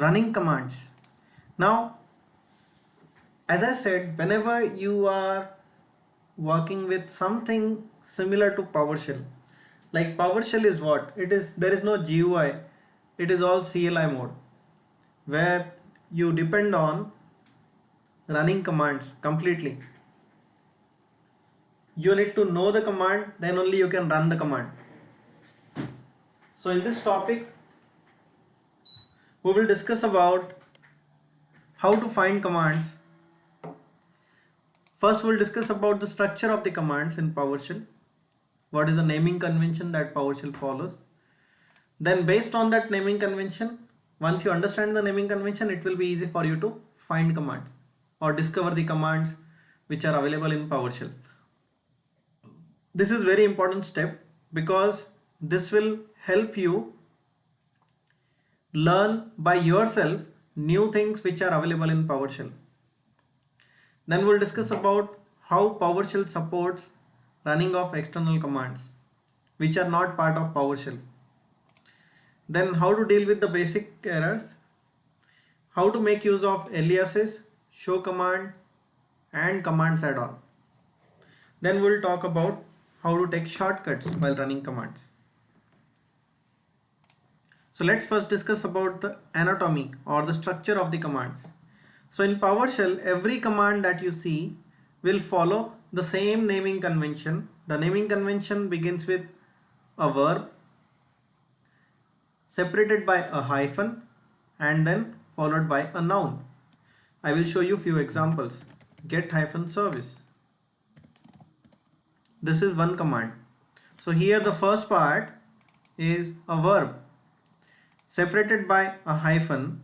running commands. Now, as I said, whenever you are working with something similar to PowerShell, like PowerShell is what? It is there is no GUI, it is all CLI mode, where you depend on running commands completely. You need to know the command, then only you can run the command. So in this topic, we will discuss about how to find commands. First, we'll discuss about the structure of the commands in PowerShell. What is the naming convention that PowerShell follows? Then based on that naming convention, once you understand the naming convention, it will be easy for you to find commands or discover the commands which are available in PowerShell. This is very important step because this will help you learn by yourself new things which are available in PowerShell. Then we'll discuss about how PowerShell supports running of external commands which are not part of PowerShell. Then how to deal with the basic errors, how to make use of aliases, show command and commands add-on. Then we'll talk about how to take shortcuts while running commands. So let's first discuss about the anatomy or the structure of the commands. So in PowerShell, every command that you see will follow the same naming convention. The naming convention begins with a verb separated by a hyphen and then followed by a noun. I will show you few examples. Get hyphen service. This is one command. So here the first part is a verb separated by a hyphen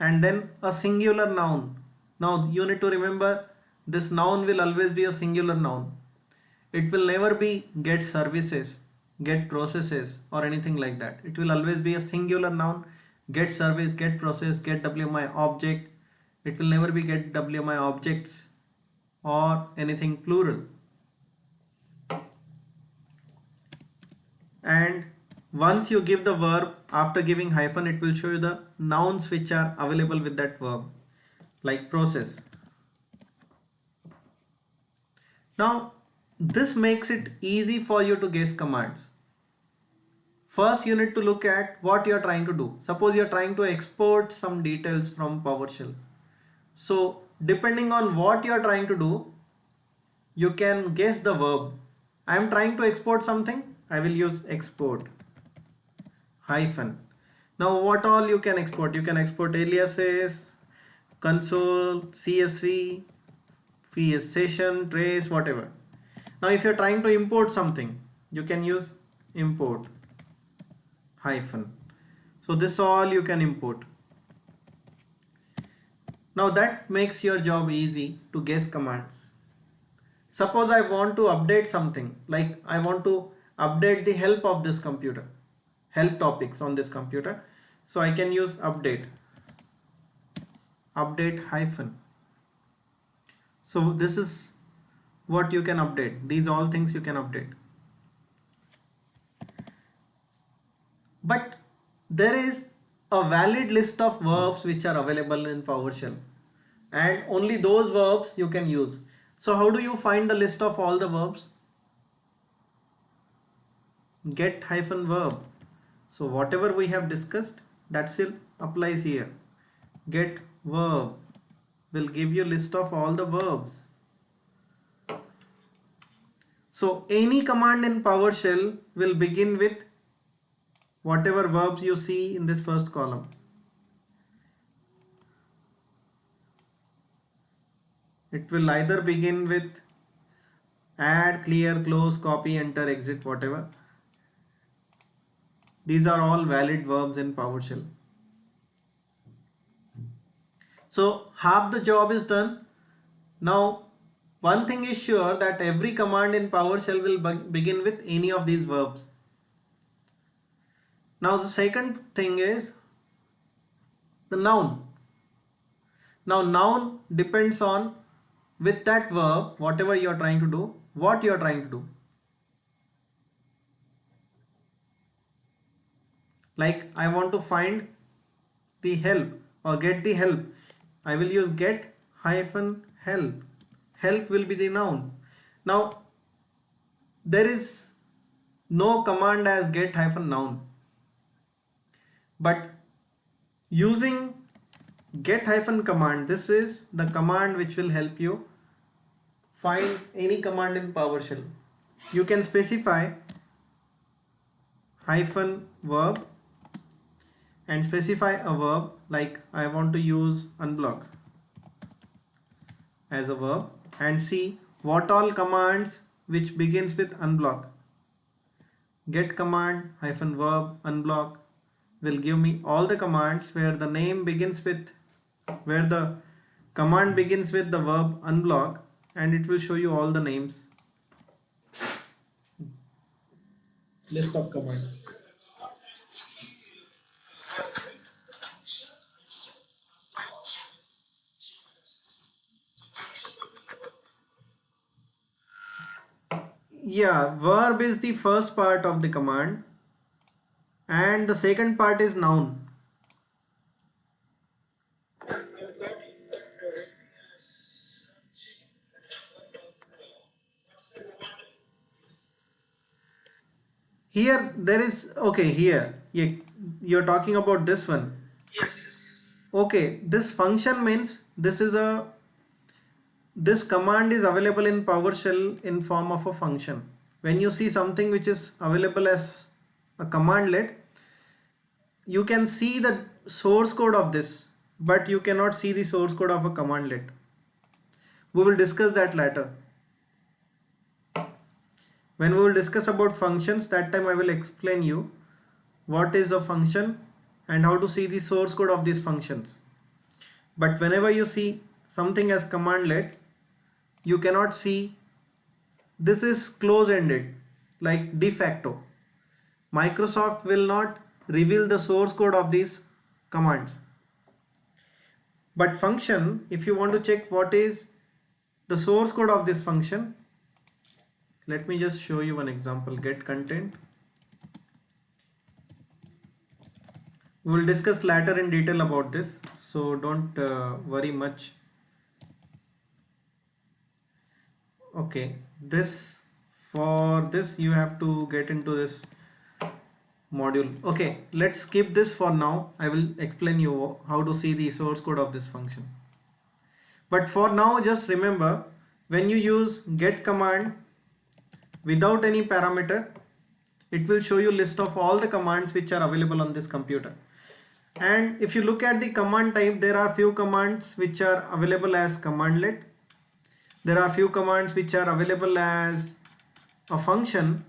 and then a singular noun. Now you need to remember this noun will always be a singular noun. It will never be get services, get processes or anything like that. It will always be a singular noun. Get service, get process, get WMI object. It will never be get WMI objects or anything plural. And once you give the verb, after giving hyphen, it will show you the nouns which are available with that verb, like process. Now this makes it easy for you to guess commands. First you need to look at what you are trying to do. Suppose you are trying to export some details from PowerShell. So depending on what you are trying to do, you can guess the verb. I am trying to export something, I will use export hyphen. Now what all you can export? You can export aliases, console, CSV, PS session, trace, whatever. Now if you're trying to import something, you can use import hyphen. So this all you can import. Now that makes your job easy to guess commands. Suppose I want to update something, like I want to update the help of this computer, help topics on this computer. So I can use update hyphen. So this is what you can update. These all things you can update. But there is a valid list of verbs which are available in PowerShell, and only those verbs you can use. So how do you find the list of all the verbs? Get hyphen verb. So whatever we have discussed, that still applies here. Get verb will give you a list of all the verbs. So any command in PowerShell will begin with whatever verbs you see in this first column. It will either begin with add, clear, close, copy, enter, exit, whatever. These are all valid verbs in PowerShell. So half the job is done. Now one thing is sure, that every command in PowerShell will begin with any of these verbs. Now the second thing is the noun. Now noun depends on with that verb, whatever you are trying to do, what you are trying to do. Like I want to find the help or get the help, I will use get hyphen help. Help will be the noun. Now there is no command as get hyphen noun, but using get hyphen command, this is the command which will help you find any command in PowerShell. You can specify hyphen verb and specify a verb, like I want to use unblock as a verb, and see what all commands which begins with unblock. Get command hyphen verb unblock will give me all the commands where the name begins with, where the command begins with the verb unblock, and it will show you all the names, list of commands. Yeah, verb is the first part of the command and the second part is noun. Here there is, okay, here you're talking about this one. Okay, this function means this command is available in PowerShell in form of a function. When you see something which is available as a commandlet, you can see the source code of this, but you cannot see the source code of a commandlet. We will discuss that later. When we will discuss about functions, that time I will explain you what is a function and how to see the source code of these functions. But whenever you see something as commandlet, you cannot see, this is close-ended, like de facto. Microsoft will not reveal the source code of these commands. But function, if you want to check what is the source code of this function, let me just show you one example. Get content. We will discuss later in detail about this, so don't worry much. Okay, this, for this you have to get into this module. Okay, let's skip this for now. I will explain you how to see the source code of this function. But for now, just remember, when you use get command without any parameter, it will show you list of all the commands which are available on this computer. And if you look at the command type, there are few commands which are available as commandlet. There are few commands which are available as a function.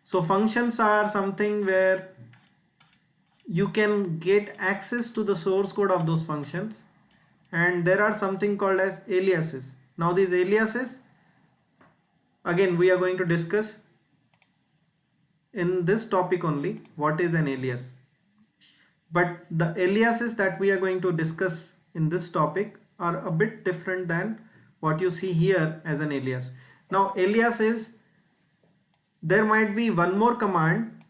So functions are something where you can get access to the source code of those functions, and there are something called as aliases. Now these aliases, again we are going to discuss in this topic only what is an alias. But the aliases that we are going to discuss in this topic are a bit different than what you see here as an alias. Now alias is, there might be one more command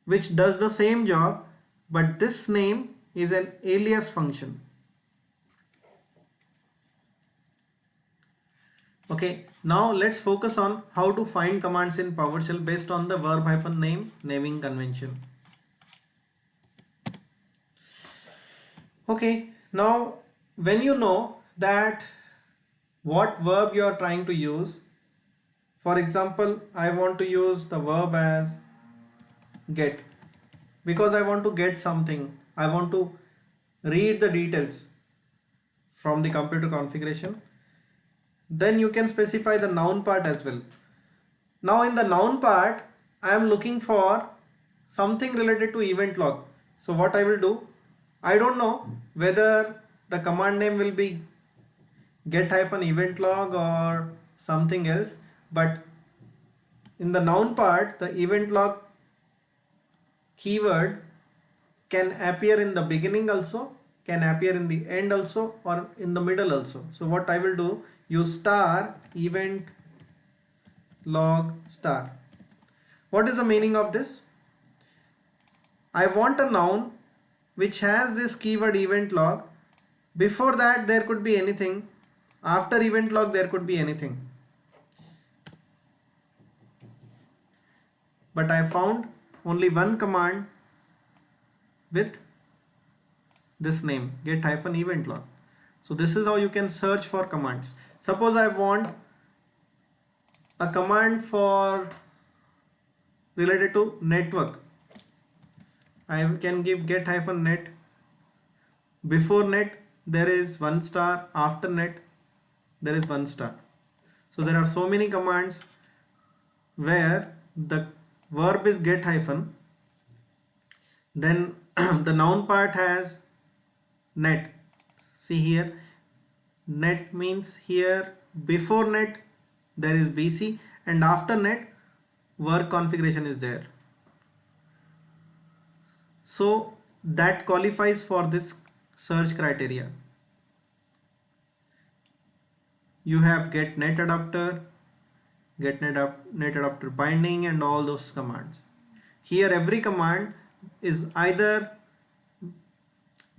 which does the same job, but this name is an alias function. Okay, now let's focus on how to find commands in PowerShell based on the verb hyphen name naming convention. Okay, now when you know that what verb you are trying to use, for example, I want to use the verb as get because I want to get something. I want to read the details from the computer configuration. Then you can specify the noun part as well. Now in the noun part, I am looking for something related to event log. So what I will do, I don't know whether the command name will be get hyphen event log or something else, but in the noun part, the event log keyword can appear in the beginning also, can appear in the end also, or in the middle also. So what I will do, use star event log star. What is the meaning of this? I want a noun which has this keyword event log. Before that there could be anything, after event log there could be anything, but I found only one command with this name, get-event log. So this is how you can search for commands. Suppose I want a command for related to network. I can give get-net. Before net there is 1 star, after net there is 1 star. So there are so many commands where the verb is get hyphen, then the noun part has net. See here, net means here before net there is BC and after net work configuration is there. So that qualifies for this search criteria. You have get net adapter, get net adapter binding and all those commands. Here every command is either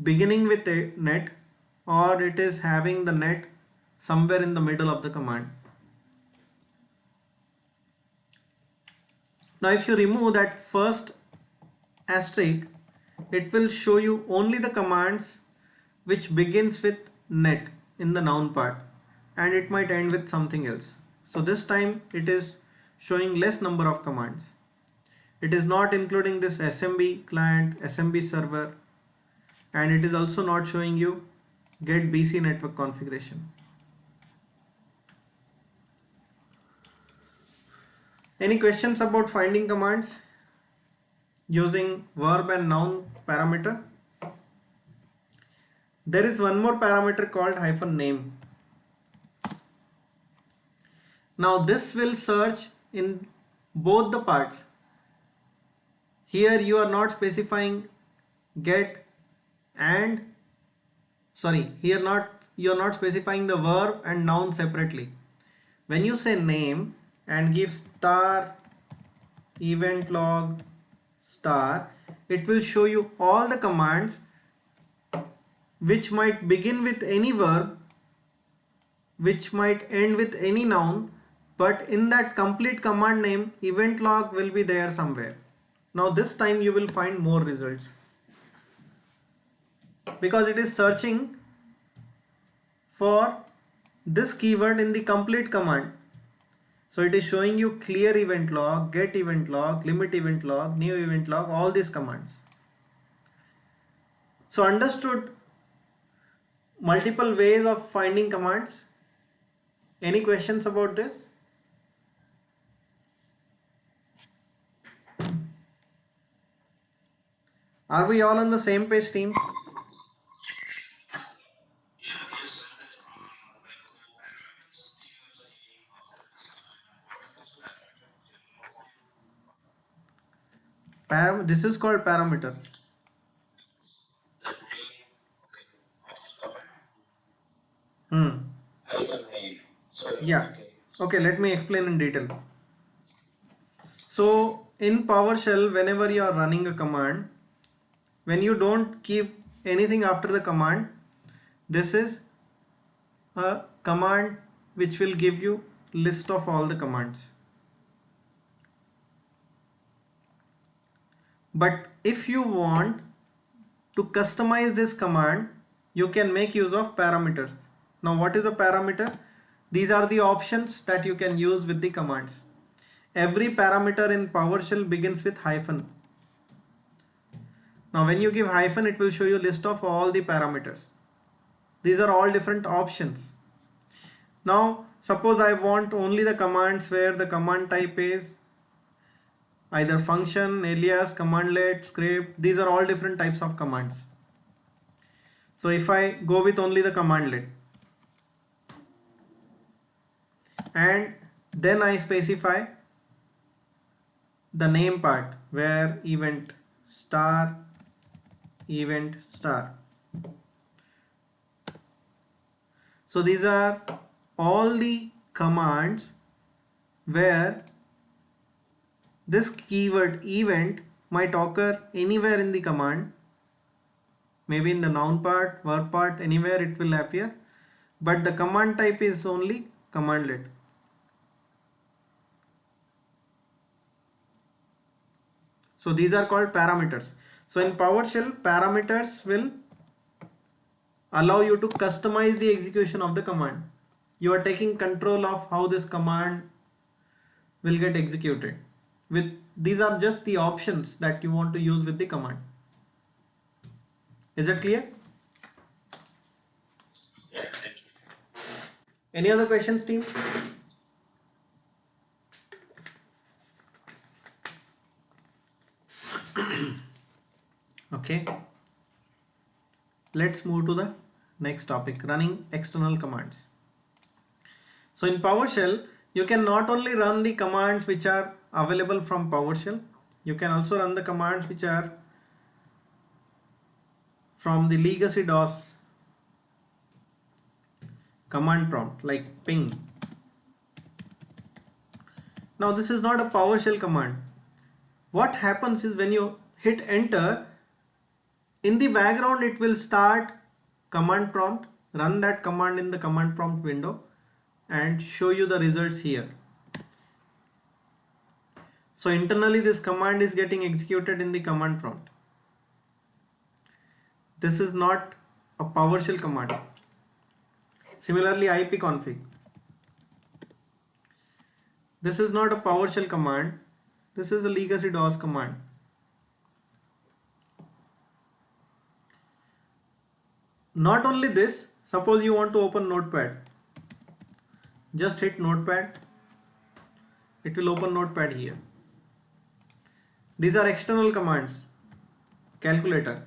beginning with a net or it is having the net somewhere in the middle of the command. Now if you remove that first asterisk, it will show you only the commands which begins with net in the noun part and it might end with something else. So this time it is showing less number of commands. It is not including this SMB client, SMB server, and it is also not showing you get BC network configuration. Any questions about finding commands using verb and noun parameter? There is one more parameter called -name. Now this will search in both the parts. Here you are not specifying get and here you are not specifying the verb and noun separately. When you say name and give star event log star, it will show you all the commands which might begin with any verb, which might end with any noun, but in that complete command name event log will be there somewhere. Now this time you will find more results because it is searching for this keyword in the complete command. So it is showing you clear event log, get event log, limit event log, new event log, all these commands. So understood multiple ways of finding commands. Any questions about this? Are we all on the same page, team? This is called parameter. Yeah. Okay, let me explain in detail. So in PowerShell, whenever you are running a command, when you don't keep anything after the command, this is a command which will give you list of all the commands. But if you want to customize this command, you can make use of parameters. Now what is a parameter? These are the options that you can use with the commands. Every parameter in PowerShell begins with hyphen. Now when you give hyphen, it will show you a list of all the parameters. These are all different options. Now suppose I want only the commands where the command type is either function, alias, commandlet, script. These are all different types of commands. So if I go with only the commandlet and then I specify the name part where event star. So these are all the commands where this keyword event might occur anywhere in the command maybe in the noun part, verb part, anywhere it will appear, but the command type is only commandlet. So these are called parameters. So in PowerShell, parameters will allow you to customize the execution of the command. You are taking control of how this command will get executed. With these are just the options that you want to use with the command. Is it clear? Any other questions, team? Okay. Let's move to the next topic, running external commands. So in PowerShell, you can not only run the commands which are available from PowerShell, you can also run the commands which are from the legacy DOS command prompt like ping. Now this is not a PowerShell command. What happens is when you hit enter, in the background it will start command prompt, run that command in the command prompt window and show you the results here. So internally this command is getting executed in the command prompt. This is not a PowerShell command. Similarly, ipconfig. This is not a PowerShell command. This is a legacy DOS command. Not only this, suppose you want to open Notepad. Just hit Notepad. It will open Notepad here. These are external commands. Calculator.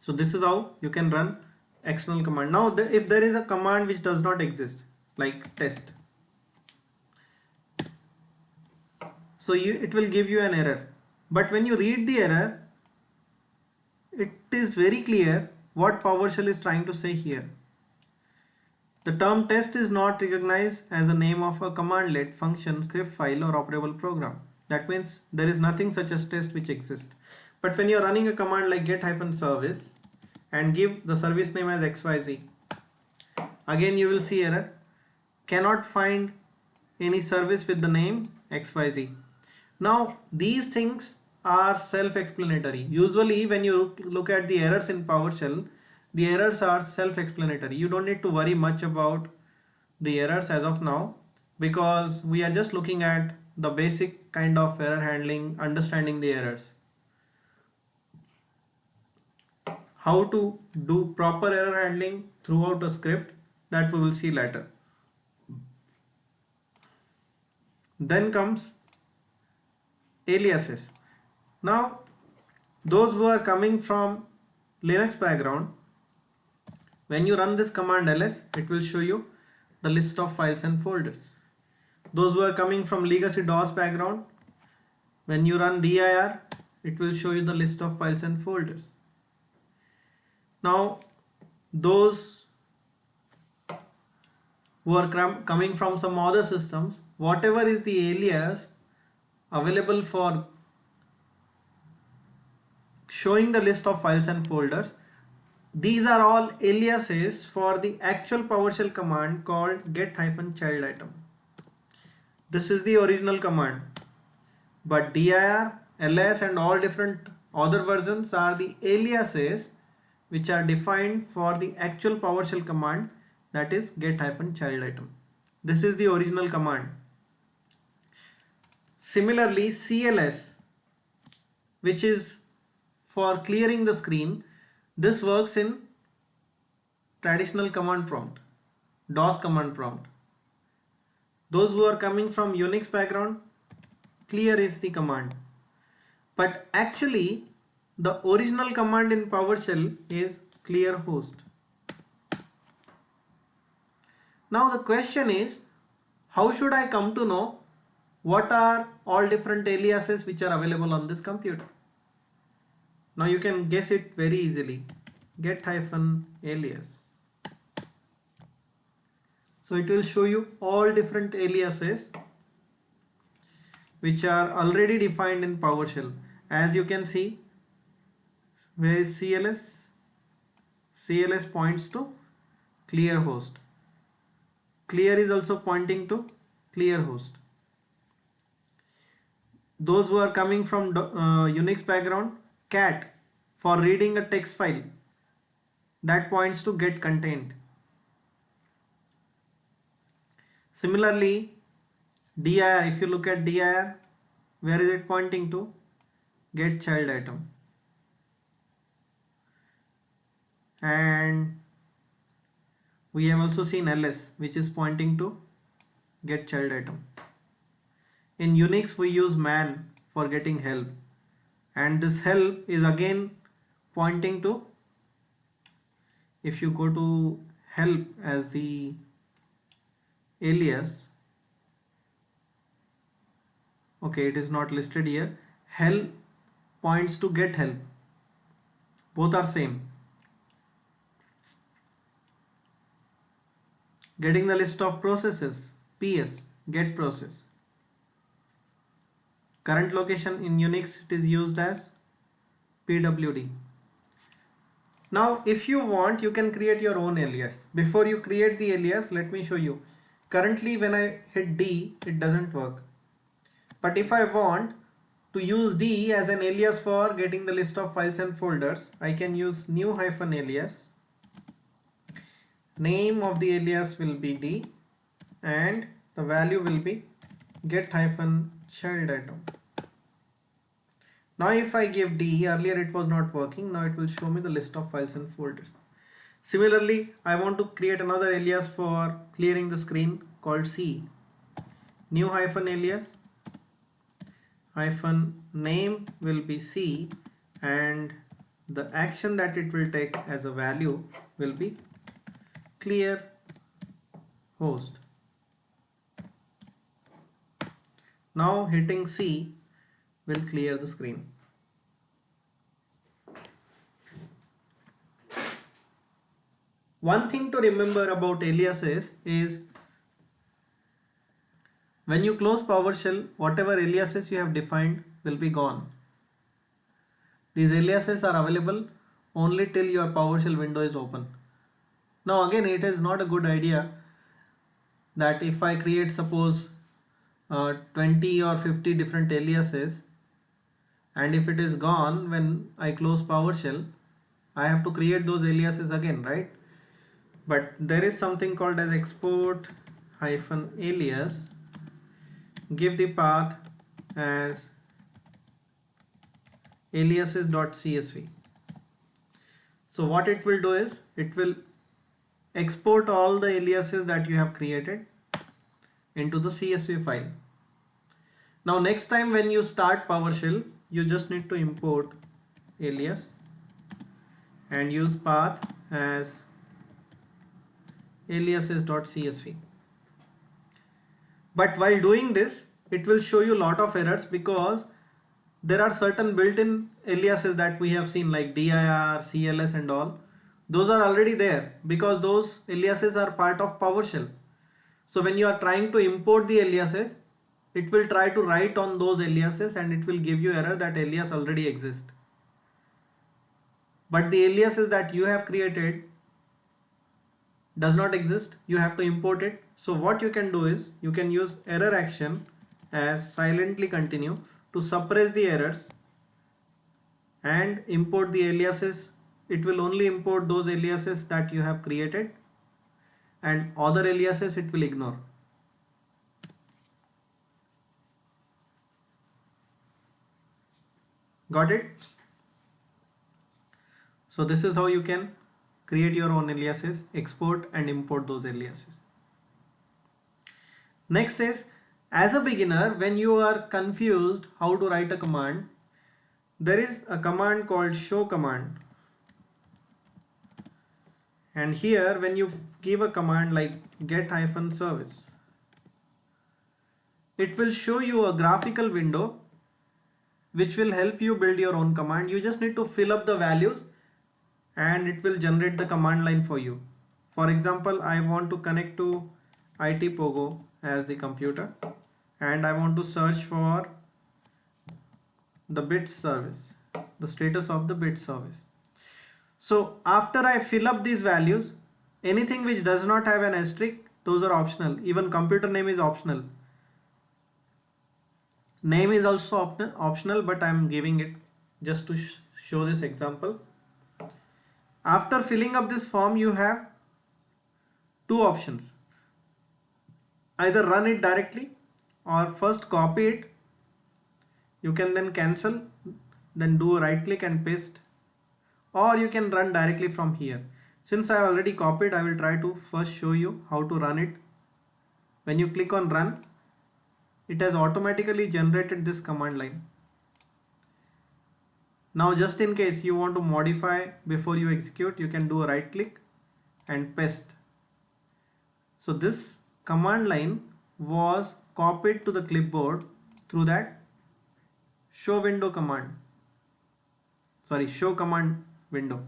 So this is how you can run external command. Now if there is a command which does not exist, like test, so it will give you an error. But when you read the error, it is very clear what PowerShell is trying to say here. The term test is not recognized as the name of a commandlet, function, script file or operable program. That means there is nothing such as test which exists. But when you are running a command like get-service and give the service name as XYZ, again you will see error. Cannot find any service with the name XYZ. Now these things are self-explanatory. Usually when you look at the errors in PowerShell, the errors are self-explanatory. You don't need to worry much about the errors as of now, because we are just looking at the basic kind of error handling, understanding the errors. How to do proper error handling throughout a script, that we will see later. Then comes aliases. Now those who are coming from Linux background, when you run this command ls, it will show you the list of files and folders. Those who are coming from legacy DOS background, when you run dir, it will show you the list of files and folders. Now those who are coming from some other systems, whatever is the alias available for showing the list of files and folders, these are all aliases for the actual PowerShell command called get-child item. This is the original command, but dir, ls and all different other versions are the aliases which are defined for the actual PowerShell command, that is get-child item. This is the original command. Similarly, cls, which is for clearing the screen, this works in traditional command prompt, DOS command prompt. Those who are coming from Unix background, clear is the command. But actually the original command in PowerShell is clear host. Now the question is, how should I come to know what are all different aliases which are available on this computer? Now you can guess it very easily. Get-alias. So it will show you all different aliases which are already defined in PowerShell. As you can see, where is CLS? CLS points to clear host. Clear is also pointing to clear host. Those who are coming from Unix background, cat for reading a text file, that points to get contained. Similarly, dir, if you look at dir, where is it pointing to? Get child item. And we have also seen ls, which is pointing to get child item. In Unix we use man for getting help, and this help is again pointing to, if you go to help as the alias, okay, it is not listed here. Help points to get help, both are same. Getting the list of processes, ps, get process. Current location in Unix, it is used as pwd. Now if you want, you can create your own alias. Before you create the alias, let me show you. Currently when I hit D, it doesn't work. But if I want to use D as an alias for getting the list of files and folders, I can use new hyphen alias. Name of the alias will be D and the value will be get hyphen child item. Now if I give D, earlier it was not working, now it will show me the list of files and folders. Similarly, I want to create another alias for clearing the screen called C. New hyphen alias, hyphen name will be C, and the action that it will take as a value will be clear host. Now hitting C will clear the screen. One thing to remember about aliases is when you close PowerShell, whatever aliases you have defined will be gone. These aliases are available only till your PowerShell window is open. Now again, it is not a good idea that if I create suppose 20 or 50 different aliases, and if it is gone when I close PowerShell, I have to create those aliases again, right? But there is something called as export hyphen alias. Give the path as aliases.csv. So what it will do is it will export all the aliases that you have created into the CSV file. Now next time when you start PowerShell, you just need to import alias and use path as aliases.csv. But while doing this, it will show you a lot of errors because there are certain built-in aliases that we have seen like dir, cls and all. Those are already there because those aliases are part of PowerShell. So when you are trying to import the aliases, it will try to write on those aliases and it will give you error that alias already exists. But the aliases that you have created does not exist, you have to import it. So what you can do is you can use error action as silently continue to suppress the errors and import the aliases. It will only import those aliases that you have created and other aliases it will ignore. Got it? So this is how you can create your own aliases, export and import those aliases. Next is, as a beginner, when you are confused how to write a command, there is a command called show command. And here when you give a command like get hyphen service, it will show you a graphical window which will help you build your own command. You just need to fill up the values and it will generate the command line for you. For example, I want to connect to IT Pogo as the computer and I want to search for the bit service, the status of the bit service. So after I fill up these values, anything which does not have an asterisk, those are optional. Even computer name is optional. Name is also optional, but I am giving it just to show this example. After filling up this form, you have two options. Either run it directly or first copy it. You can then cancel, then do a right click and paste, or you can run directly from here. Since I have already copied, I will try to first show you how to run it. When you click on run, it has automatically generated this command line. Now just in case you want to modify before you execute, you can do a right click and paste. So this command line was copied to the clipboard through that show window command. Show command window.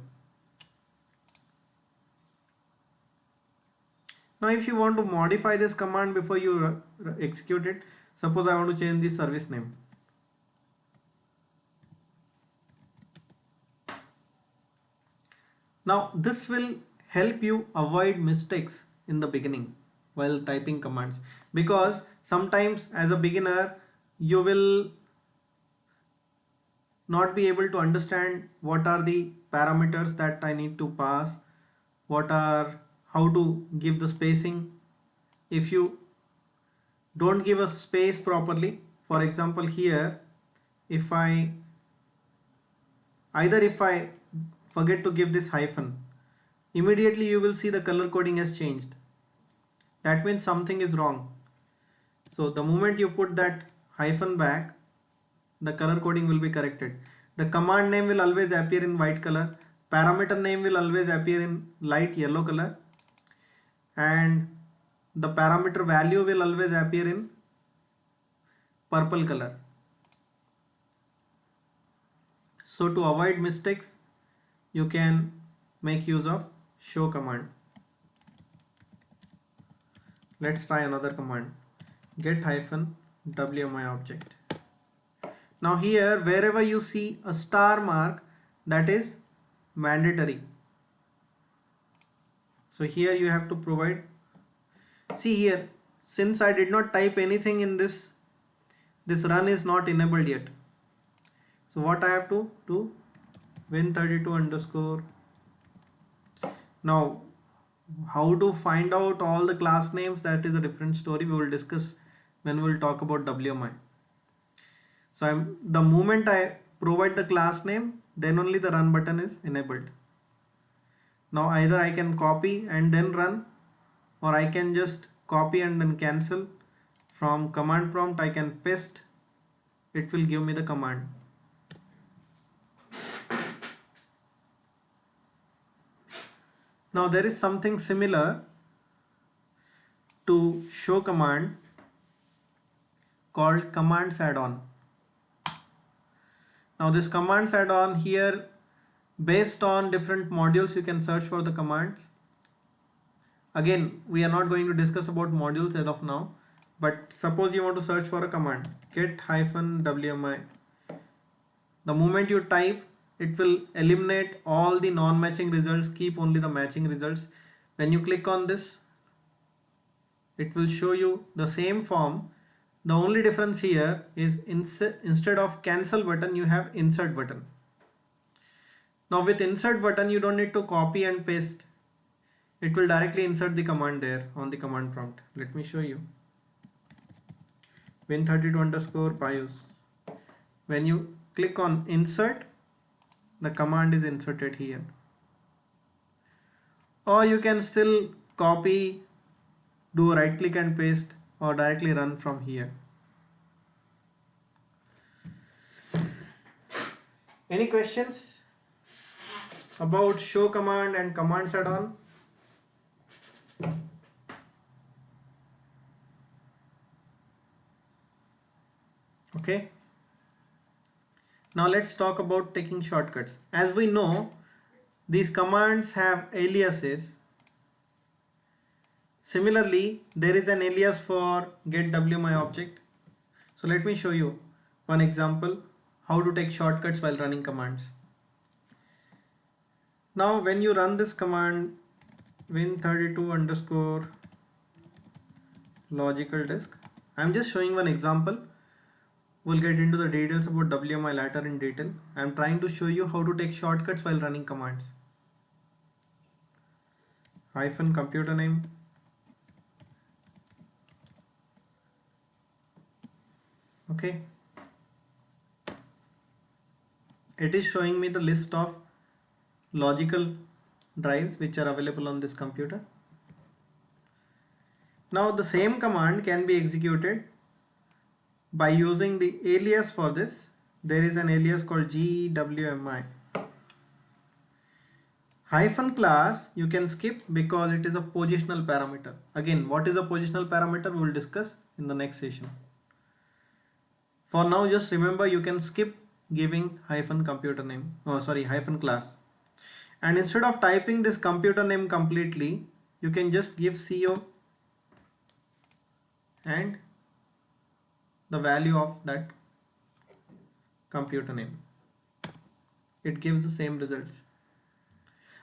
Now if you want to modify this command before you execute it, suppose I want to change the service name. Now this will help you avoid mistakes in the beginning while typing commands, because sometimes as a beginner you will not be able to understand what are the parameters that I need to pass, how to give the spacing. If you don't give a space properly, for example here, if I forget to give this hyphen, immediately you will see the color coding has changed. That means something is wrong. So the moment you put that hyphen back, the color coding will be corrected. The command name will always appear in white color, parameter name will always appear in light yellow color, and the parameter value will always appear in purple color. So to avoid mistakes, you can make use of show command. Let's try another command, get hyphen WMI object. Now here, wherever you see a star mark, that is mandatory. So here you have to provide, see here, since I did not type anything in this run is not enabled yet. So what I have to do, win32 underscore. Now how to find out all the class names, that is a different story, we will discuss when we will talk about WMI. So the moment I provide the class name, then only the run button is enabled. Now either I can copy and then run, or I can just copy and then cancel. From command prompt I can paste, it will give me the command. Now there is something similar to show command called commands add-on. Now this commands add-on here, based on different modules you can search for the commands. Again, we are not going to discuss about modules as of now, but suppose you want to search for a command, get hyphen WMI. The moment you type, it will eliminate all the non-matching results, keep only the matching results. When you click on this, it will show you the same form. The only difference here is instead of cancel button, you have insert button. Now with insert button, you don't need to copy and paste. It will directly insert the command there on the command prompt. Let me show you. Win32 underscore BIOS. When you click on insert, the command is inserted here. Or you can still copy, do right click and paste, or directly run from here. Any questions about show command and commands add-on? Okay. Now let's talk about taking shortcuts. As we know, these commands have aliases. Similarly, there is an alias for get WMI object. So let me show you one example how to take shortcuts while running commands. Now when you run this command win32 underscore logical disk, I'm just showing one example. We'll get into the details about WMI later in detail. I'm trying to show you how to take shortcuts while running commands. Hyphen computer name, okay, it is showing me the list of logical drives which are available on this computer. Now the same command can be executed by using the alias for this. There is an alias called gwmi. Hyphen class you can skip because it is a positional parameter. Again, what is a positional parameter we will discuss in the next session. For now, just remember you can skip giving hyphen computer name, hyphen class. And instead of typing this computer name completely, you can just give co and the value of that computer name. It gives the same results.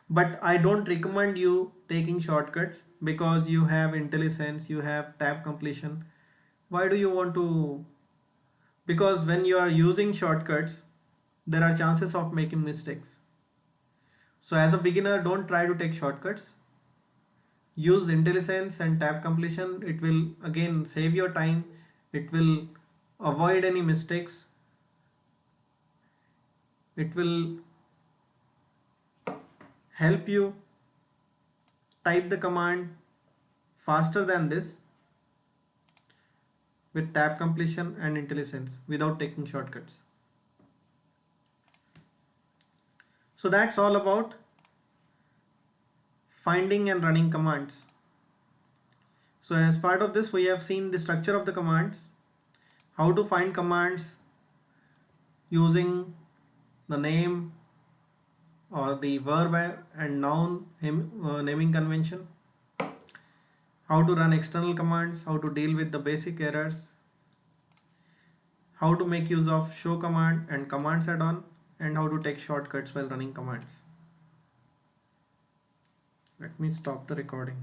But I don't recommend you taking shortcuts because you have IntelliSense, you have tab completion. Why do you want to? Because when you are using shortcuts, there are chances of making mistakes. So as a beginner, don't try to take shortcuts. Use IntelliSense and tab completion. It will again save your time. It will avoid any mistakes. It will help you type the command faster than this with tab completion and IntelliSense without taking shortcuts. So that's all about finding and running commands. So as part of this, we have seen the structure of the commands, how to find commands using the name or the verb and noun naming convention, how to run external commands, how to deal with the basic errors, how to make use of show command and commands add-on, and how to take shortcuts while running commands. Let me stop the recording.